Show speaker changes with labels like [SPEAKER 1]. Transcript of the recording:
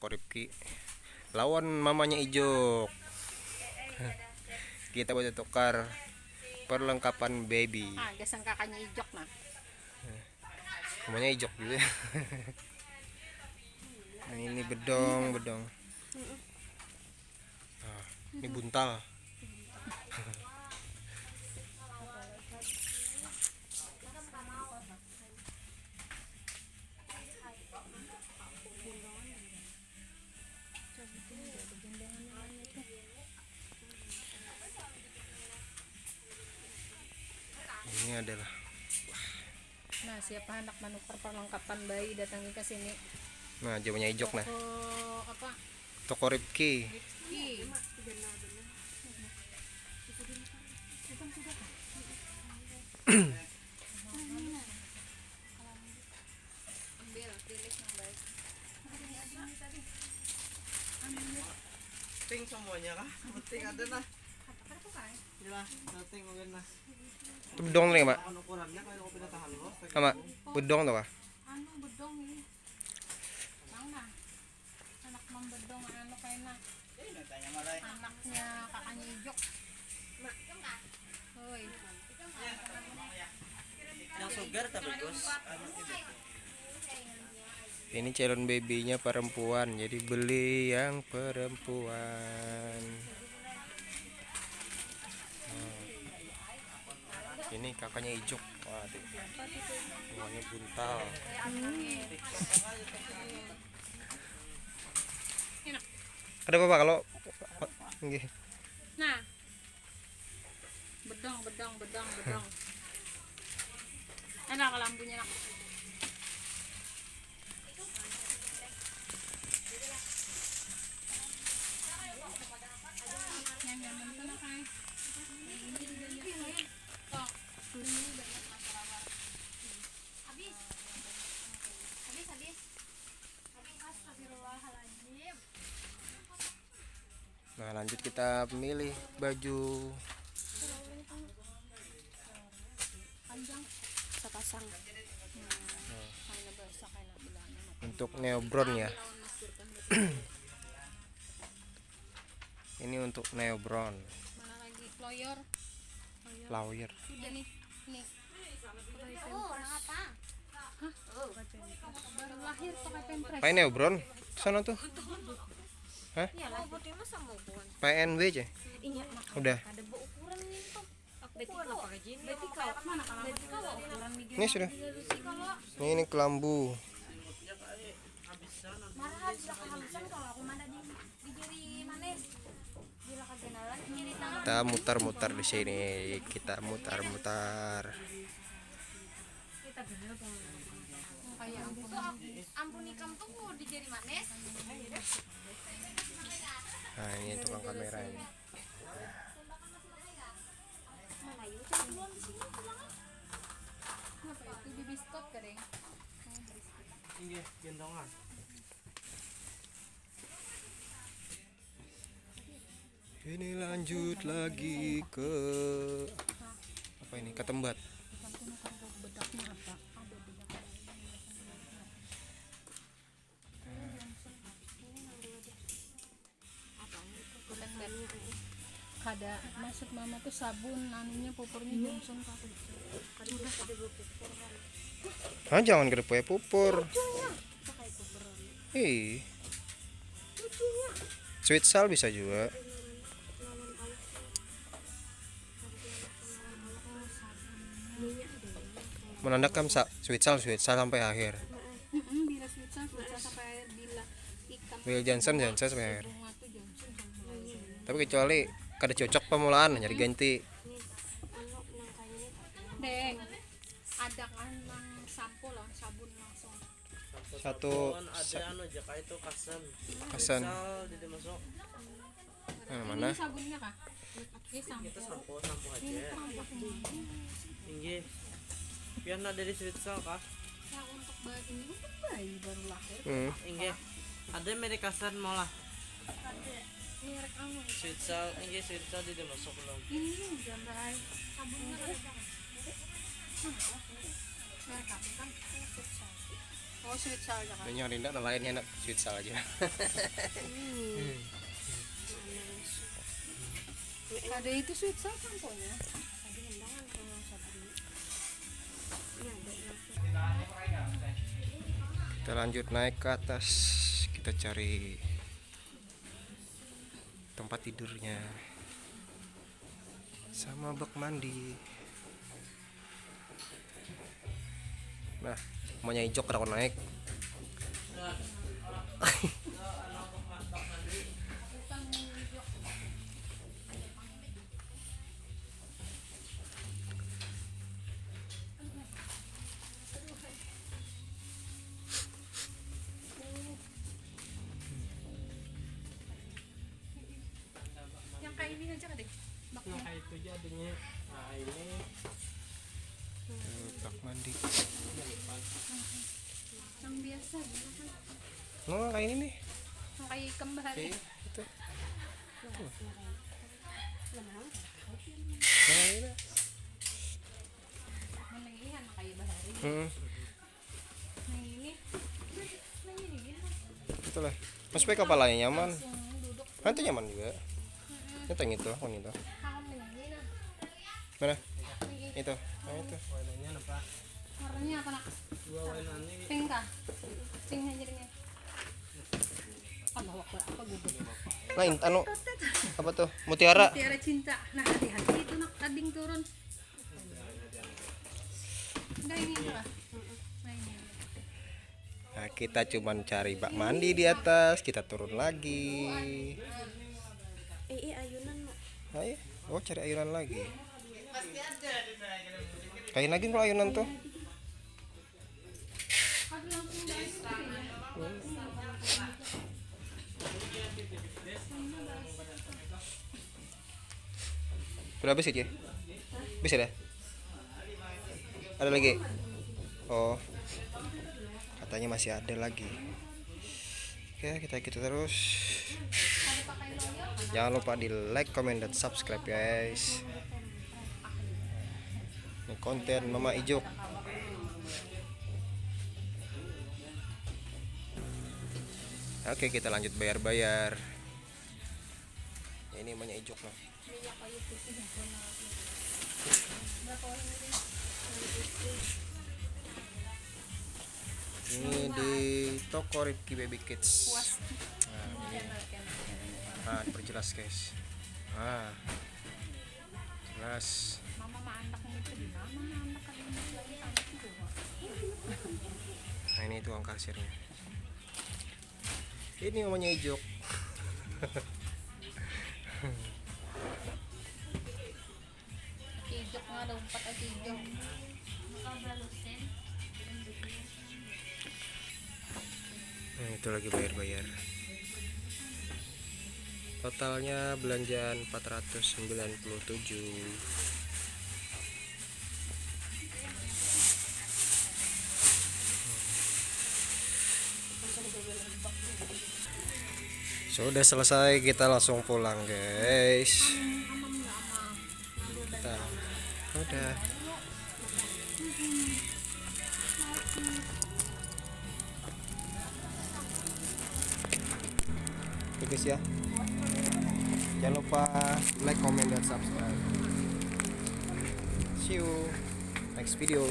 [SPEAKER 1] Toko Rifki lawan mamanya Ijok. Kita buat tukar perlengkapan baby.
[SPEAKER 2] Gasan kakaknya Ijok nah.
[SPEAKER 1] Mamanya Ijok gitu. Nah, ini bedong. Nah, ini buntal. Ini adalah.
[SPEAKER 2] Nah, siapa anak manuver perlengkapan bayi datangi ke sini.
[SPEAKER 1] Nah, jawabannya Ijok nah.
[SPEAKER 2] Apa?
[SPEAKER 1] Toko Rifki.
[SPEAKER 2] Rifki. Ambil, pilih yang baik.
[SPEAKER 3] Penting semuanya kah? Penting ada nah. Jelas, penting mungkin nah.
[SPEAKER 1] Itu bedong nih, Mak.
[SPEAKER 3] Ukurannya kayak kopi tahan lo.
[SPEAKER 1] Sama bedong tuh, Pak.
[SPEAKER 2] Bedong ini. Mana? Anak bedong kayaknya. Anaknya kakaknya Ijok. Hoi.
[SPEAKER 3] Yang sugar tapi bagus.
[SPEAKER 1] Ini calon babynya perempuan, jadi beli yang perempuan. Ini kakaknya Ijok. Waduh, semuanya buntal. Ada apa, Pak, kalau nggih?
[SPEAKER 2] Nah. Bedong. Enak lampunya nak.
[SPEAKER 1] Nah, lanjut kita milih baju
[SPEAKER 2] Panjang sepasang.
[SPEAKER 1] untuk neobron ya. Ini untuk neobron.
[SPEAKER 2] Mana lagi lawyer?
[SPEAKER 1] Lawyer.
[SPEAKER 2] Udah nih. Apa? Hah? Baru lahir pakai pampers.
[SPEAKER 1] Pakai neobron sana tuh. Hah?
[SPEAKER 2] Iya lah, buat dia masa mau bukan.
[SPEAKER 1] PNB aja.
[SPEAKER 2] Iya,
[SPEAKER 1] Udah.
[SPEAKER 2] ada ukuran nih tuh. Ukuran pakai jeans. Berarti kalau mana kalau ukuran di
[SPEAKER 1] Ini sudah. Ini kelambu.
[SPEAKER 2] marah sudah kehabisan kalau aku mana di jari manis. Bila kegenalan kiri tangan.
[SPEAKER 1] Kita mutar-mutar di sini. Kita mutar-mutar.
[SPEAKER 2] Kita bener tuh. Kayak ampun ikam tuh di jari manis.
[SPEAKER 1] Nah, ini tukang kamera ini.
[SPEAKER 2] Mana yuk cari duluan di sini pulang. Apa itu di biskot kering?
[SPEAKER 3] Ini gendongan.
[SPEAKER 1] Ini lanjut lagi ke apa ini? Ketembat.
[SPEAKER 2] Bedaknya apa? Ada maksud mama tuh sabun anunya pupurnya Johnson Kak.
[SPEAKER 1] Ah, jangan gede pupur. Sweet sal bisa juga. Menandakan sweet sal sampai akhir.
[SPEAKER 2] Bila sweet sal sampai akhir, bila ikan
[SPEAKER 1] Will Johnson sampai akhir.
[SPEAKER 2] bunga tuh Johnson sampai akhir.
[SPEAKER 1] Tapi kecuali kada cocok pemulaan jadi ganti.
[SPEAKER 2] Deng, ada kan nang sampo lah, sabun langsung.
[SPEAKER 1] Satu
[SPEAKER 3] Ada anu aja kayak itu kasan.
[SPEAKER 1] kasan.
[SPEAKER 3] Di masuk.
[SPEAKER 1] Mana?
[SPEAKER 2] Ini sabunnya kah? Ini sampo.
[SPEAKER 3] Kita sampo aja. Tinggi. Biar ada di sweet sal kah?
[SPEAKER 2] Ya untuk bayi ini untuk bayi baru lahir.
[SPEAKER 3] Inge. Ada merek kasan malah.
[SPEAKER 2] Merek anu.
[SPEAKER 3] Sweet sal, inge sweet sal di masuk belum.
[SPEAKER 2] Ini gambar sabunnya ada. Merek apa kan? Oh, sweet sour ka.
[SPEAKER 1] Ini yang rinda lainnya enak sweet sour aja.
[SPEAKER 2] Ada itu sweet sour kan punya.
[SPEAKER 1] Kita lanjut naik ke atas, kita cari tempat tidurnya sama bak mandi. Nah, maunya hijau kalau naik.
[SPEAKER 2] Yang kayak ini aja kan deh. Baknya.
[SPEAKER 3] Nah itu jadinya. Nah ini
[SPEAKER 1] Bak mandi.
[SPEAKER 2] Yang biasa gitu kan.
[SPEAKER 1] Oh, kayak ini nih.
[SPEAKER 2] Yang kayak ikan bahari.
[SPEAKER 1] Itu. Nah, ini.
[SPEAKER 2] Mana ini kan kayak bahari. Nah ini. Nah ini.
[SPEAKER 1] Itulah. Mas pakai kepalanya nyaman.
[SPEAKER 2] Langsung duduk.
[SPEAKER 1] Nanti nyaman juga. Itu yang itu, akun itu.
[SPEAKER 2] Kamu ini nah.
[SPEAKER 1] Mana? Itu. Nah, itu.
[SPEAKER 3] warnanya apa?
[SPEAKER 2] Warnanya apa nak?
[SPEAKER 3] Dua warnanya.
[SPEAKER 2] Pink kah? Pink aja jadinya. Allah Akbar, apa gugup?
[SPEAKER 1] Nah, anu apa tuh? Mutiara.
[SPEAKER 2] Tiara cinta. Nah hati-hati itu nak tading turun. Enggak ini apa? Nah ini.
[SPEAKER 1] Nah, kita cuman cari bak mandi di atas, kita turun lagi.
[SPEAKER 2] Ayunan mo.
[SPEAKER 1] Ayo, oh cari ayunan lagi. Kayak lagi kalau ayunan tuh.
[SPEAKER 2] Aku langsung dari situ ya.
[SPEAKER 1] Udah habis aja. Bisa dah. Ada lagi. Oh. Katanya masih ada lagi. Oke, kita gitu terus. Jangan lupa di like, comment, dan subscribe guys. Ini konten Mama Ijok. Oke, kita lanjut bayar-bayar. Ini Mama Ijok lah. Ini di toko Rifki Baby Kids. Nah, ini. Nah, diperjelas guys. Nah, jelas.
[SPEAKER 2] Mama mah anak itu di mana anak kan lagi anak itu.
[SPEAKER 1] Nah, ini tukang kasirnya. Ini namanya Ijok.
[SPEAKER 2] Kijok nga daw empat at kijok.
[SPEAKER 1] Nah, itu lagi bayar-bayar. Totalnya belanjaan 497. Sudah selesai, kita langsung pulang guys. Kita udah. Oke guys ya. Jangan lupa like, comment, dan subscribe. See you next video.